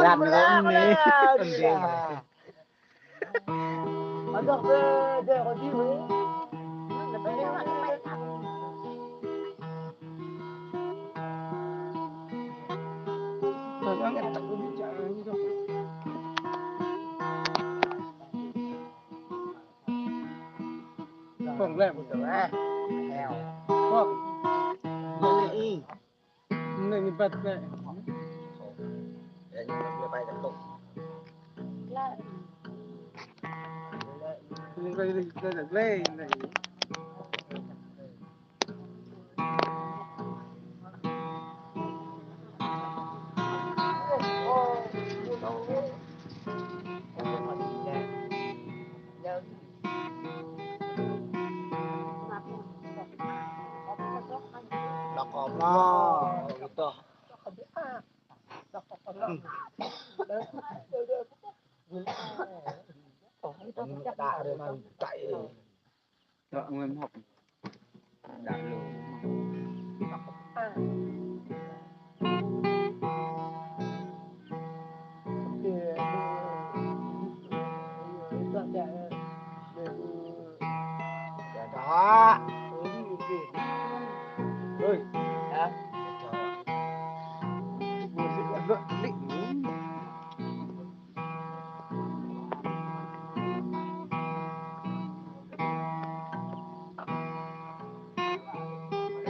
làm được này Andar de rodilles. không làm được này này bật này đây là đây này Nó có mò to. Đã rồi mà chạy đó nguyên học đã luôn